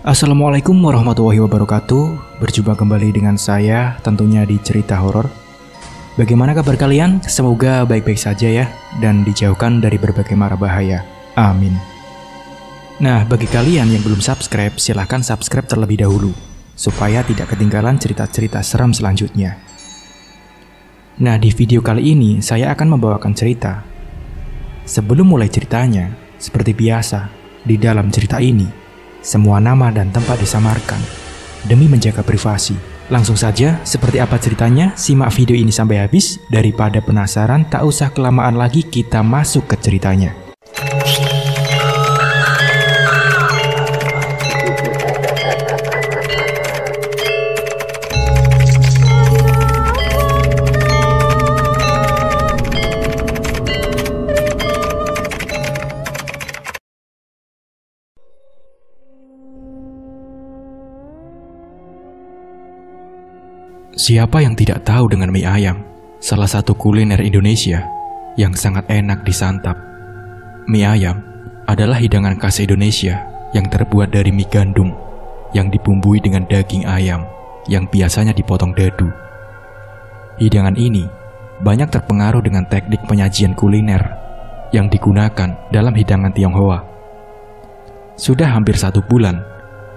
Assalamualaikum warahmatullahi wabarakatuh. Berjumpa kembali dengan saya tentunya di cerita horor. Bagaimana kabar kalian? Semoga baik-baik saja ya, dan dijauhkan dari berbagai mara bahaya. Amin. Nah, bagi kalian yang belum subscribe, silahkan subscribe terlebih dahulu supaya tidak ketinggalan cerita-cerita seram selanjutnya. Nah, di video kali ini saya akan membawakan cerita. Sebelum mulai ceritanya, seperti biasa, di dalam cerita ini semua nama dan tempat disamarkan demi menjaga privasi. Langsung saja, seperti apa ceritanya? Simak video ini sampai habis. Daripada penasaran, tak usah kelamaan lagi, kita masuk ke ceritanya. Siapa yang tidak tahu dengan mie ayam, salah satu kuliner Indonesia yang sangat enak disantap. Mie ayam adalah hidangan khas Indonesia yang terbuat dari mie gandum yang dibumbui dengan daging ayam yang biasanya dipotong dadu. Hidangan ini banyak terpengaruh dengan teknik penyajian kuliner yang digunakan dalam hidangan Tionghoa. Sudah hampir 1 bulan,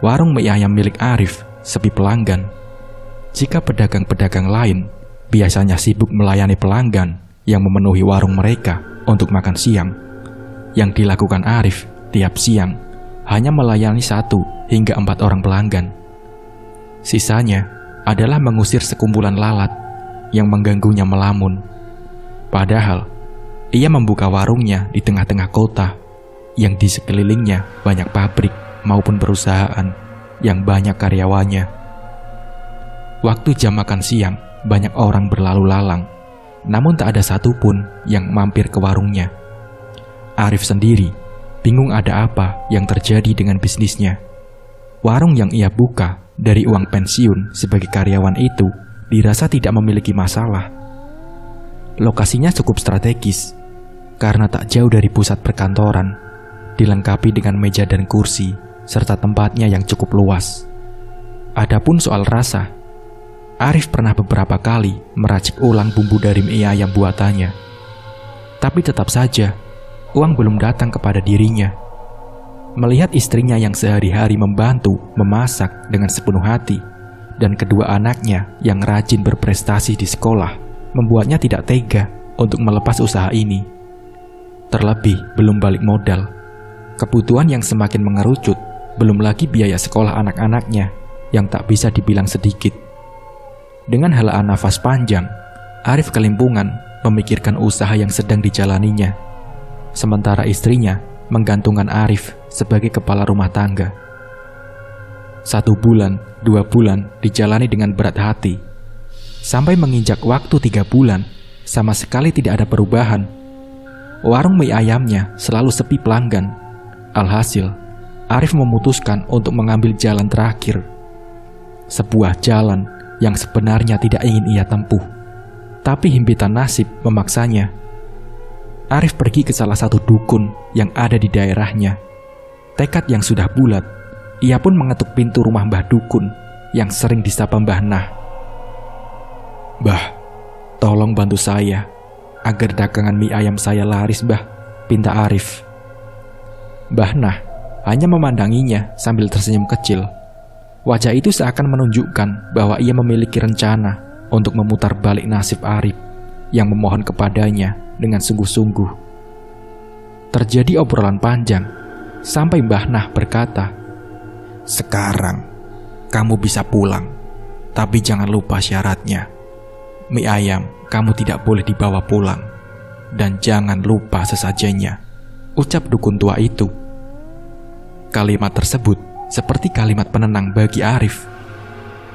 warung mie ayam milik Arif sepi pelanggan. Jika pedagang-pedagang lain biasanya sibuk melayani pelanggan yang memenuhi warung mereka untuk makan siang, yang dilakukan Arif tiap siang hanya melayani 1 hingga 4 orang pelanggan. Sisanya adalah mengusir sekumpulan lalat yang mengganggunya melamun. Padahal ia membuka warungnya di tengah-tengah kota yang di sekelilingnya banyak pabrik maupun perusahaan yang banyak karyawannya. Waktu jam makan siang, banyak orang berlalu lalang, namun tak ada satupun yang mampir ke warungnya. Arif sendiri bingung ada apa yang terjadi dengan bisnisnya. Warung yang ia buka dari uang pensiun sebagai karyawan itu dirasa tidak memiliki masalah. Lokasinya cukup strategis, karena tak jauh dari pusat perkantoran, dilengkapi dengan meja dan kursi, serta tempatnya yang cukup luas. Adapun soal rasa, Arif pernah beberapa kali meracik ulang bumbu dari mie ayam buatannya. Tapi tetap saja, uang belum datang kepada dirinya. Melihat istrinya yang sehari-hari membantu memasak dengan sepenuh hati, dan kedua anaknya yang rajin berprestasi di sekolah, membuatnya tidak tega untuk melepas usaha ini. Terlebih belum balik modal, kebutuhan yang semakin mengerucut, belum lagi biaya sekolah anak-anaknya yang tak bisa dibilang sedikit. Dengan helaan nafas panjang, Arif kelimpungan memikirkan usaha yang sedang dijalaninya. Sementara istrinya menggantungkan Arif sebagai kepala rumah tangga. 1 bulan, 2 bulan dijalani dengan berat hati. Sampai menginjak waktu 3 bulan, sama sekali tidak ada perubahan. Warung mie ayamnya selalu sepi pelanggan. Alhasil, Arif memutuskan untuk mengambil jalan terakhir. Sebuah jalan yang sebenarnya tidak ingin ia tempuh, tapi himpitan nasib memaksanya. Arif pergi ke salah satu dukun yang ada di daerahnya. Tekad yang sudah bulat, ia pun mengetuk pintu rumah Mbah Dukun yang sering disapa Mbah Nah. "Mbah, tolong bantu saya agar dagangan mie ayam saya laris, Mbah," pinta Arif. Mbah Nah hanya memandanginya sambil tersenyum kecil. Wajah itu seakan menunjukkan bahwa ia memiliki rencana untuk memutar balik nasib Arif yang memohon kepadanya dengan sungguh-sungguh. Terjadi obrolan panjang sampai Mbah Nah berkata, "Sekarang kamu bisa pulang, tapi jangan lupa syaratnya. Mie ayam kamu tidak boleh dibawa pulang, dan jangan lupa sesajennya," ucap dukun tua itu. Kalimat tersebut seperti kalimat penenang bagi Arif.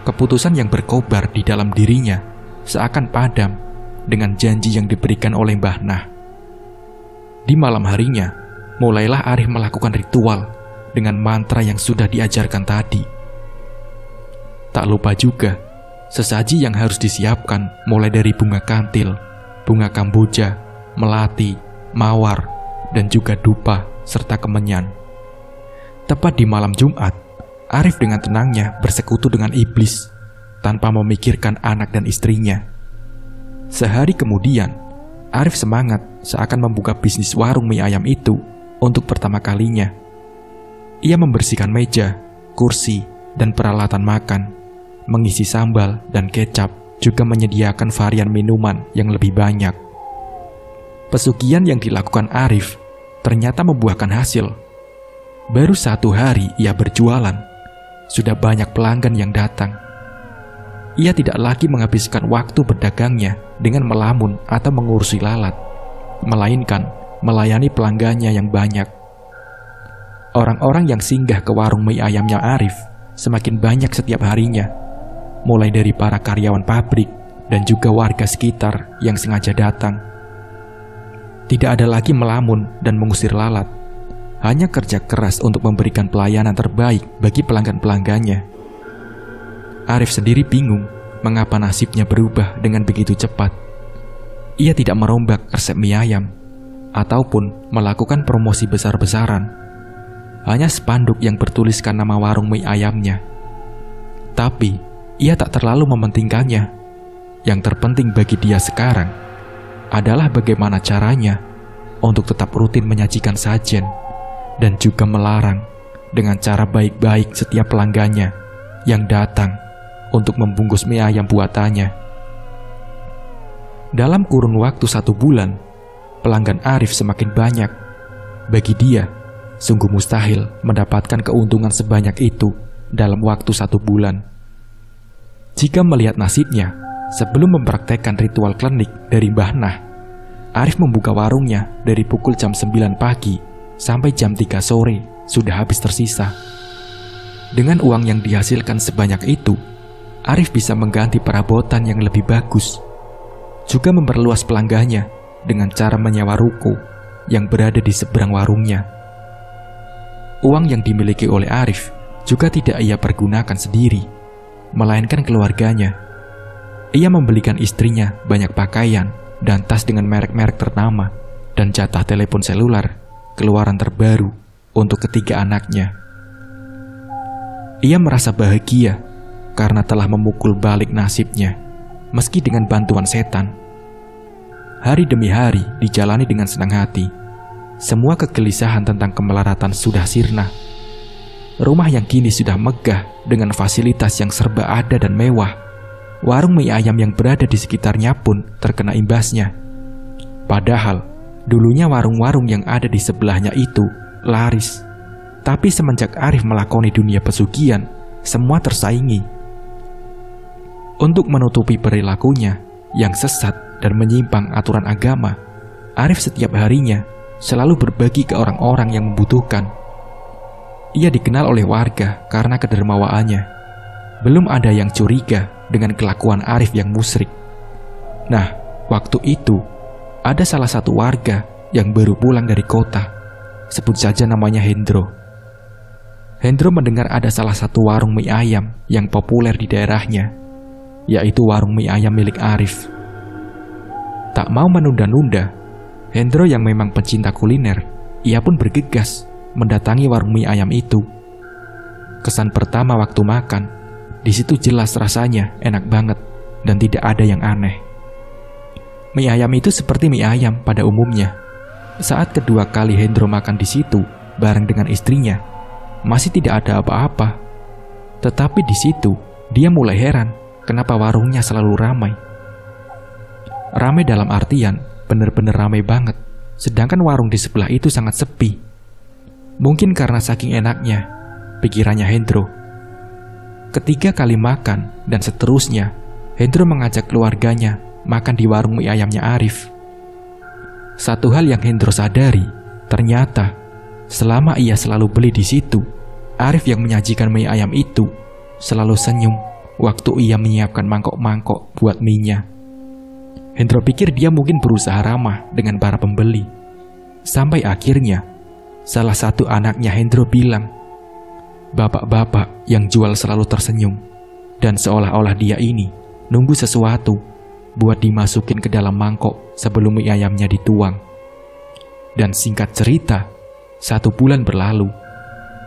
Keputusan yang berkobar di dalam dirinya seakan padam dengan janji yang diberikan oleh Mbah Nah. Di malam harinya, mulailah Arif melakukan ritual dengan mantra yang sudah diajarkan tadi. Tak lupa juga, sesaji yang harus disiapkan mulai dari bunga kantil, bunga kamboja, melati, mawar, dan juga dupa serta kemenyan. Tepat di malam Jumat, Arif dengan tenangnya bersekutu dengan iblis tanpa memikirkan anak dan istrinya. Sehari kemudian, Arif semangat seakan membuka bisnis warung mie ayam itu untuk pertama kalinya. Ia membersihkan meja, kursi, dan peralatan makan, mengisi sambal dan kecap, juga menyediakan varian minuman yang lebih banyak. Pesugihan yang dilakukan Arif ternyata membuahkan hasil. Baru 1 hari ia berjualan, sudah banyak pelanggan yang datang. Ia tidak lagi menghabiskan waktu berdagangnya dengan melamun atau mengurusi lalat, melainkan melayani pelanggannya yang banyak. Orang-orang yang singgah ke warung mie ayamnya Arif semakin banyak setiap harinya, mulai dari para karyawan pabrik dan juga warga sekitar yang sengaja datang. Tidak ada lagi melamun dan mengusir lalat, hanya kerja keras untuk memberikan pelayanan terbaik bagi pelanggan-pelanggannya. Arif sendiri bingung mengapa nasibnya berubah dengan begitu cepat. Ia tidak merombak resep mie ayam ataupun melakukan promosi besar-besaran, hanya spanduk yang bertuliskan nama warung mie ayamnya. Tapi ia tak terlalu mementingkannya. Yang terpenting bagi dia sekarang adalah bagaimana caranya untuk tetap rutin menyajikan sajian dan juga melarang dengan cara baik-baik setiap pelanggannya yang datang untuk membungkus mie ayam buatannya. Dalam kurun waktu 1 bulan, pelanggan Arif semakin banyak. Bagi dia, sungguh mustahil mendapatkan keuntungan sebanyak itu dalam waktu 1 bulan. Jika melihat nasibnya, sebelum mempraktekkan ritual klinik dari Mbah Nah, Arif membuka warungnya dari pukul jam 9 pagi sampai jam 3 sore sudah habis tersisa. Dengan uang yang dihasilkan sebanyak itu, Arif bisa mengganti perabotan yang lebih bagus, juga memperluas pelanggannya dengan cara menyewa ruko yang berada di seberang warungnya. Uang yang dimiliki oleh Arif juga tidak ia pergunakan sendiri, melainkan keluarganya. Ia membelikan istrinya banyak pakaian dan tas dengan merek-merek ternama dan jatah telepon seluler keluaran terbaru untuk ketiga anaknya. Ia merasa bahagia karena telah memukul balik nasibnya, meski dengan bantuan setan. Hari demi hari dijalani dengan senang hati. Semua kegelisahan tentang kemelaratan sudah sirna. Rumah yang kini sudah megah dengan fasilitas yang serba ada dan mewah. Warung mie ayam yang berada di sekitarnya pun terkena imbasnya. Padahal, dulunya warung-warung yang ada di sebelahnya itu laris. Tapi semenjak Arif melakoni dunia pesugihan, semua tersaingi. Untuk menutupi perilakunya yang sesat dan menyimpang aturan agama, Arif setiap harinya selalu berbagi ke orang-orang yang membutuhkan. Ia dikenal oleh warga karena kedermawaannya. Belum ada yang curiga dengan kelakuan Arif yang musyrik. Nah, waktu itu ada salah satu warga yang baru pulang dari kota. Sebut saja namanya Hendro. Hendro mendengar ada salah satu warung mie ayam yang populer di daerahnya, yaitu warung mie ayam milik Arif. Tak mau menunda-nunda, Hendro yang memang pencinta kuliner, ia pun bergegas mendatangi warung mie ayam itu. Kesan pertama waktu makan, di situ jelas rasanya enak banget dan tidak ada yang aneh. Mie ayam itu seperti mie ayam pada umumnya. Saat kedua kali Hendro makan di situ bareng dengan istrinya, masih tidak ada apa-apa. Tetapi di situ dia mulai heran kenapa warungnya selalu ramai. Ramai dalam artian benar-benar ramai banget, sedangkan warung di sebelah itu sangat sepi. Mungkin karena saking enaknya, pikirannya Hendro. Ketiga kali makan dan seterusnya, Hendro mengajak keluarganya makan di warung mie ayamnya Arif. Satu hal yang Hendro sadari, ternyata selama ia selalu beli di situ, Arif yang menyajikan mie ayam itu selalu senyum waktu ia menyiapkan mangkok-mangkok buat mie-nya. Hendro pikir dia mungkin berusaha ramah dengan para pembeli. Sampai akhirnya, salah satu anaknya Hendro bilang, bapak-bapak yang jual selalu tersenyum, dan seolah-olah dia ini nunggu sesuatu buat dimasukin ke dalam mangkok sebelum mie ayamnya dituang. Dan singkat cerita, 1 bulan berlalu.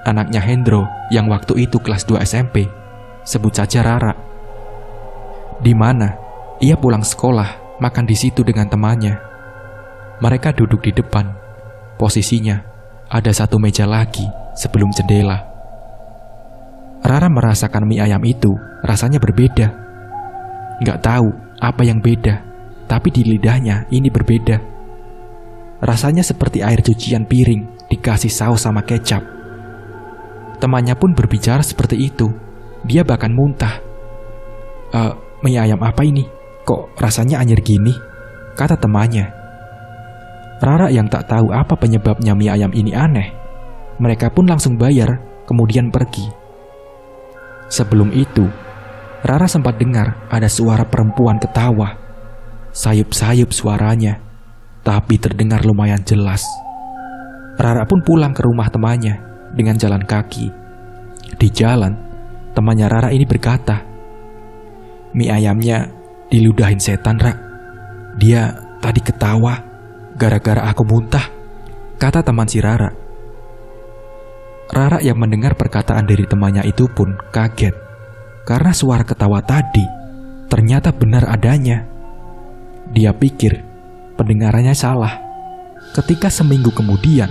anaknya Hendro yang waktu itu kelas 2 SMP, sebut saja Rara. Di mana ia pulang sekolah makan di situ dengan temannya. Mereka duduk di depan. Posisinya ada satu meja lagi sebelum jendela. Rara merasakan mie ayam itu rasanya berbeda. Nggak tahu apa yang beda, tapi di lidahnya ini berbeda. Rasanya seperti air cucian piring dikasih saus sama kecap. Temannya pun berbicara seperti itu. Dia bahkan muntah. Mie ayam apa ini? Kok rasanya anyir gini? Kata temannya. Rara yang tak tahu apa penyebabnya mie ayam ini aneh. Mereka pun langsung bayar, kemudian pergi. Sebelum itu, Rara sempat dengar ada suara perempuan ketawa. Sayup-sayup suaranya, tapi terdengar lumayan jelas. Rara pun pulang ke rumah temannya dengan jalan kaki. Di jalan, temannya Rara ini berkata, "Mie ayamnya diludahin setan, Ra. Dia tadi ketawa gara-gara aku muntah," kata teman si Rara. Rara yang mendengar perkataan dari temannya itu pun kaget, karena suara ketawa tadi ternyata benar adanya. Dia pikir pendengarannya salah. Ketika seminggu kemudian,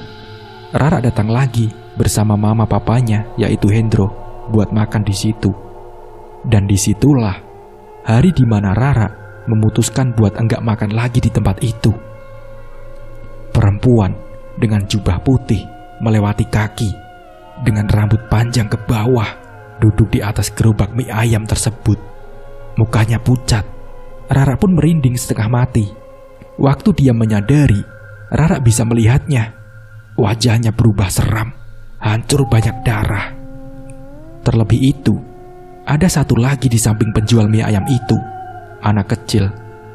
Rara datang lagi bersama mama papanya, yaitu Hendro, buat makan di situ. Dan disitulah hari di mana Rara memutuskan buat enggak makan lagi di tempat itu. Perempuan dengan jubah putih melewati kaki, dengan rambut panjang ke bawah, duduk di atas gerobak mie ayam tersebut. Mukanya pucat. Rara pun merinding setengah mati. Waktu dia menyadari, Rara bisa melihatnya. Wajahnya berubah seram, hancur banyak darah. Terlebih itu, ada satu lagi di samping penjual mie ayam itu, anak kecil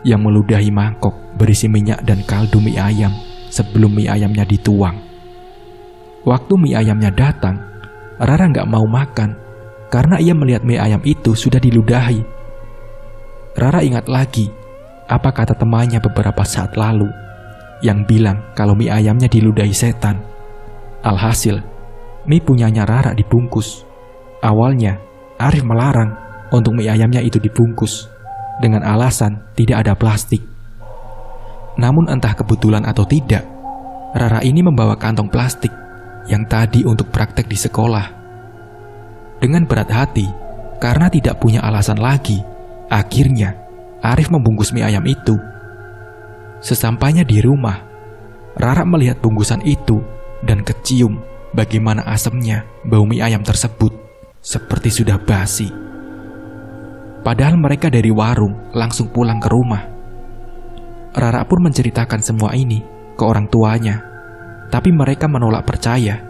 yang meludahi mangkok berisi minyak dan kaldu mie ayam sebelum mie ayamnya dituang. Waktu mie ayamnya datang, Rara nggak mau makan karena ia melihat mie ayam itu sudah diludahi. Rara ingat lagi apa kata temannya beberapa saat lalu yang bilang kalau mie ayamnya diludahi setan. Alhasil, mie punyanya Rara dibungkus. Awalnya, Arif melarang untuk mie ayamnya itu dibungkus dengan alasan tidak ada plastik. Namun entah kebetulan atau tidak, Rara ini membawa kantong plastik yang tadi untuk praktek di sekolah. Dengan berat hati, karena tidak punya alasan lagi, akhirnya Arif membungkus mie ayam itu. Sesampainya di rumah, Rara melihat bungkusan itu dan kecium bagaimana asamnya bau mie ayam tersebut, seperti sudah basi. Padahal mereka dari warung langsung pulang ke rumah. Rara pun menceritakan semua ini ke orang tuanya, tapi mereka menolak percaya.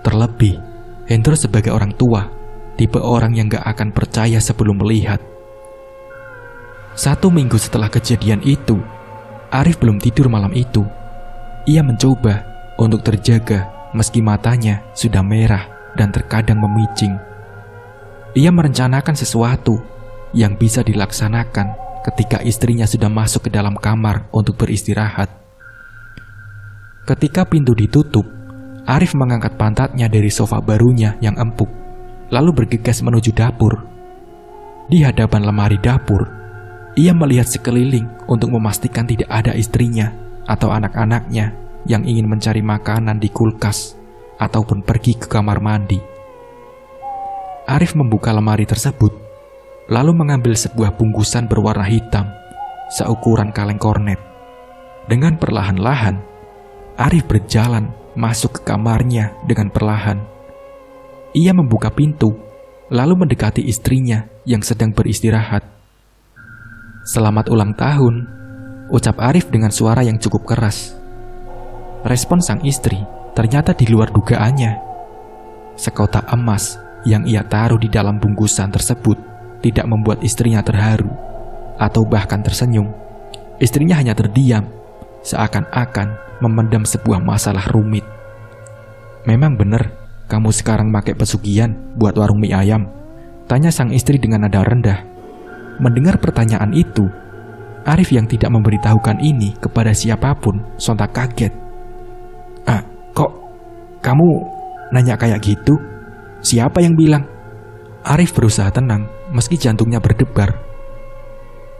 Terlebih, Hendro sebagai orang tua, tipe orang yang gak akan percaya sebelum melihat. 1 minggu setelah kejadian itu, Arif belum tidur malam itu. Ia mencoba untuk terjaga meski matanya sudah merah dan terkadang memicing. Ia merencanakan sesuatu yang bisa dilaksanakan ketika istrinya sudah masuk ke dalam kamar untuk beristirahat. Ketika pintu ditutup, Arif mengangkat pantatnya dari sofa barunya yang empuk, lalu bergegas menuju dapur. Di hadapan lemari dapur, ia melihat sekeliling untuk memastikan tidak ada istrinya atau anak-anaknya yang ingin mencari makanan di kulkas ataupun pergi ke kamar mandi. Arif membuka lemari tersebut, lalu mengambil sebuah bungkusan berwarna hitam, seukuran kaleng kornet. Dengan perlahan-lahan, Arif berjalan masuk ke kamarnya dengan perlahan. Ia membuka pintu, lalu mendekati istrinya yang sedang beristirahat. "Selamat ulang tahun," ucap Arif dengan suara yang cukup keras. Respon sang istri ternyata di luar dugaannya. Sekotak emas yang ia taruh di dalam bungkusan tersebut tidak membuat istrinya terharu atau bahkan tersenyum. Istrinya hanya terdiam, seakan-akan memendam sebuah masalah rumit. "Memang benar kamu sekarang pakai pesugihan buat warung mie ayam?" tanya sang istri dengan nada rendah. Mendengar pertanyaan itu, Arif yang tidak memberitahukan ini kepada siapapun sontak kaget. Kok kamu Nanya kayak gitu? Siapa yang bilang? Arif berusaha tenang meski jantungnya berdebar.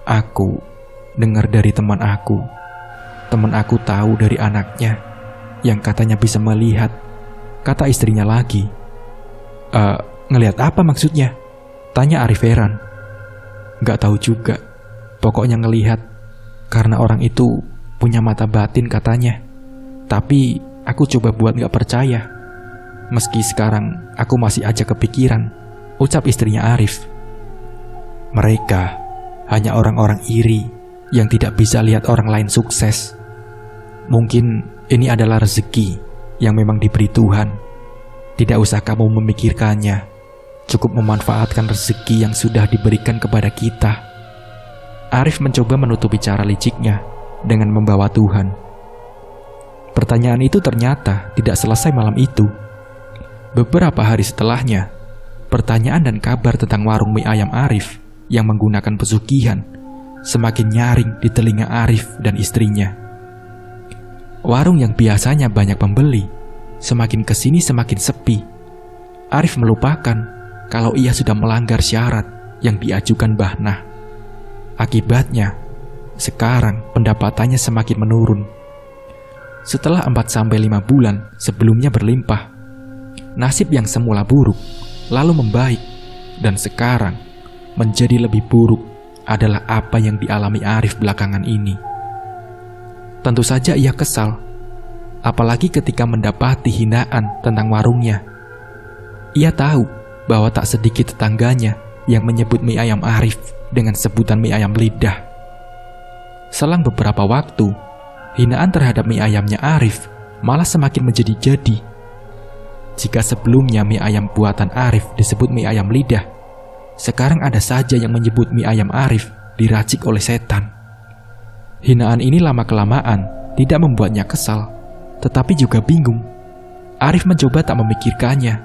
Aku dengar dari teman aku. Teman aku tahu dari anaknya yang katanya bisa melihat. Kata istrinya lagi. Ngelihat apa maksudnya? Tanya Arif heran. Gak tahu juga. Pokoknya ngelihat. Karena orang itu punya mata batin katanya. Tapi aku coba buat gak percaya. Meski sekarang aku masih aja kepikiran, ucap istrinya Arif. Mereka hanya orang-orang iri yang tidak bisa lihat orang lain sukses. Mungkin ini adalah rezeki yang memang diberi Tuhan. Tidak usah kamu memikirkannya. Cukup memanfaatkan rezeki yang sudah diberikan kepada kita. Arif mencoba menutupi cara liciknya dengan membawa Tuhan. Pertanyaan itu ternyata tidak selesai malam itu. Beberapa hari setelahnya, pertanyaan dan kabar tentang warung mie ayam Arif yang menggunakan pesugihan semakin nyaring di telinga Arif dan istrinya. Warung yang biasanya banyak pembeli, semakin kesini semakin sepi. Arif melupakan kalau ia sudah melanggar syarat yang diajukan Mbah Nah. Akibatnya, sekarang pendapatannya semakin menurun. Setelah 4-5 bulan sebelumnya berlimpah, nasib yang semula buruk lalu membaik, dan sekarang menjadi lebih buruk adalah apa yang dialami Arif belakangan ini. Tentu saja ia kesal, apalagi ketika mendapati hinaan tentang warungnya. Ia tahu bahwa tak sedikit tetangganya yang menyebut mie ayam Arif dengan sebutan mie ayam lidah. Selang beberapa waktu, hinaan terhadap mie ayamnya Arif malah semakin menjadi-jadi. Jika sebelumnya mie ayam buatan Arif disebut mie ayam lidah, sekarang ada saja yang menyebut mie ayam Arif diracik oleh setan. Hinaan ini lama-kelamaan tidak membuatnya kesal, tetapi juga bingung. Arif mencoba tak memikirkannya,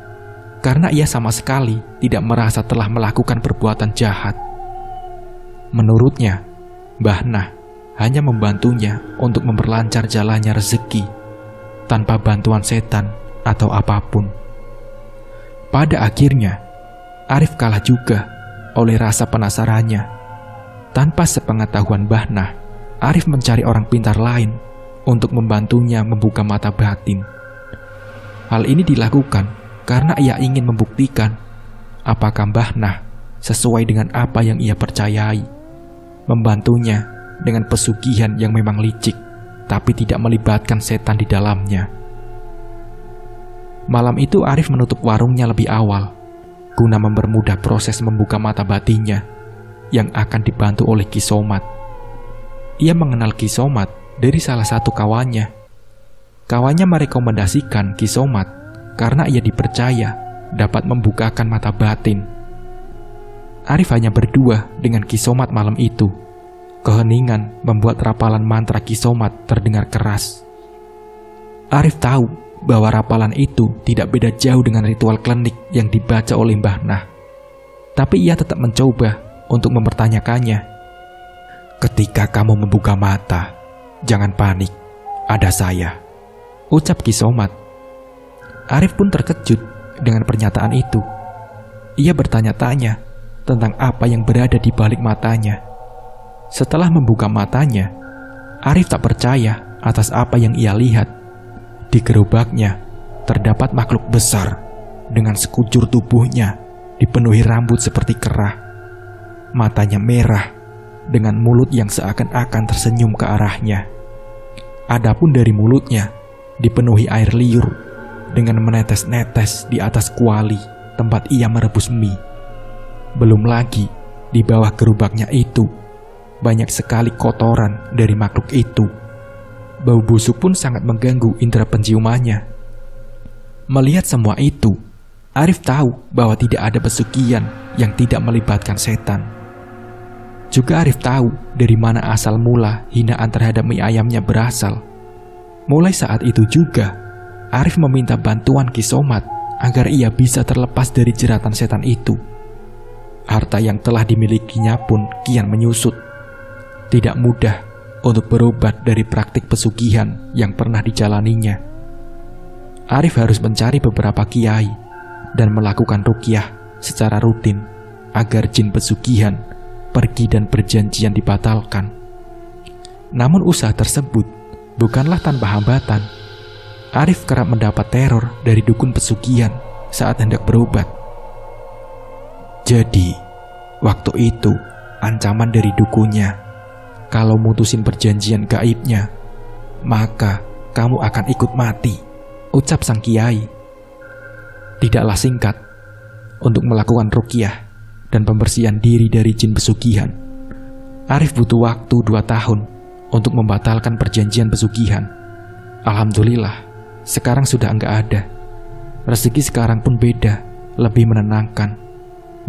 karena ia sama sekali tidak merasa telah melakukan perbuatan jahat. Menurutnya, Mbah Nah hanya membantunya untuk memperlancar jalannya rezeki, tanpa bantuan setan atau apapun. Pada akhirnya, Arif kalah juga oleh rasa penasarannya. Tanpa sepengetahuan Mbah Nah, Arif mencari orang pintar lain untuk membantunya membuka mata batin. Hal ini dilakukan karena ia ingin membuktikan apakah Mbah Nah sesuai dengan apa yang ia percayai. Membantunya dengan pesugihan yang memang licik, tapi tidak melibatkan setan di dalamnya. Malam itu Arif menutup warungnya lebih awal, guna mempermudah proses membuka mata batinnya yang akan dibantu oleh Ki Somat. Ia mengenal Ki Somat dari salah satu kawannya. Kawannya merekomendasikan Ki Somat karena ia dipercaya dapat membukakan mata batin. Arif hanya berdua dengan Ki Somat malam itu. Keheningan membuat rapalan mantra Ki Somat terdengar keras. Arif tahu bahwa rapalan itu tidak beda jauh dengan ritual klinik yang dibaca oleh Mbah Nah. Tapi ia tetap mencoba untuk mempertanyakannya. Ketika kamu membuka mata, jangan panik, ada saya, ucap Ki Somat. Arif pun terkejut dengan pernyataan itu. Ia bertanya-tanya tentang apa yang berada di balik matanya. Setelah membuka matanya, Arif tak percaya atas apa yang ia lihat. Di gerobaknya terdapat makhluk besar dengan sekujur tubuhnya dipenuhi rambut seperti kerah. Matanya merah dengan mulut yang seakan-akan tersenyum ke arahnya. Adapun dari mulutnya dipenuhi air liur dengan menetes-netes di atas kuali tempat ia merebus mie. Belum lagi di bawah gerobaknya itu banyak sekali kotoran dari makhluk itu. Bau busuk pun sangat mengganggu indera penciumannya. Melihat semua itu, Arif tahu bahwa tidak ada pesugihan yang tidak melibatkan setan. Juga Arif tahu dari mana asal mula hinaan terhadap mie ayamnya berasal. Mulai saat itu juga, Arif meminta bantuan Ki Somat agar ia bisa terlepas dari jeratan setan itu. Harta yang telah dimilikinya pun kian menyusut. Tidak mudah untuk berobat dari praktik pesugihan yang pernah dijalaninya. Arif harus mencari beberapa kiai dan melakukan ruqyah secara rutin agar jin pesugihan pergi dan perjanjian dibatalkan. Namun usaha tersebut bukanlah tanpa hambatan. Arif kerap mendapat teror dari dukun pesugihan saat hendak berobat. Jadi, waktu itu ancaman dari dukunnya, kalau mutusin perjanjian gaibnya, maka kamu akan ikut mati, ucap sang kiai. Tidaklah singkat untuk melakukan ruqyah dan pembersihan diri dari jin pesugihan. Arif butuh waktu 2 tahun untuk membatalkan perjanjian pesugihan. Alhamdulillah, sekarang sudah enggak ada. Rezeki sekarang pun beda, lebih menenangkan.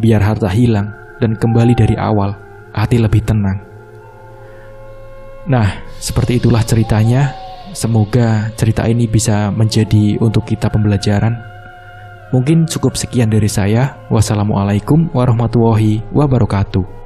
Biar harta hilang dan kembali dari awal, hati lebih tenang. Nah, seperti itulah ceritanya. Semoga cerita ini bisa menjadi untuk kita pembelajaran. Mungkin cukup sekian dari saya. Wassalamualaikum warahmatullahi wabarakatuh.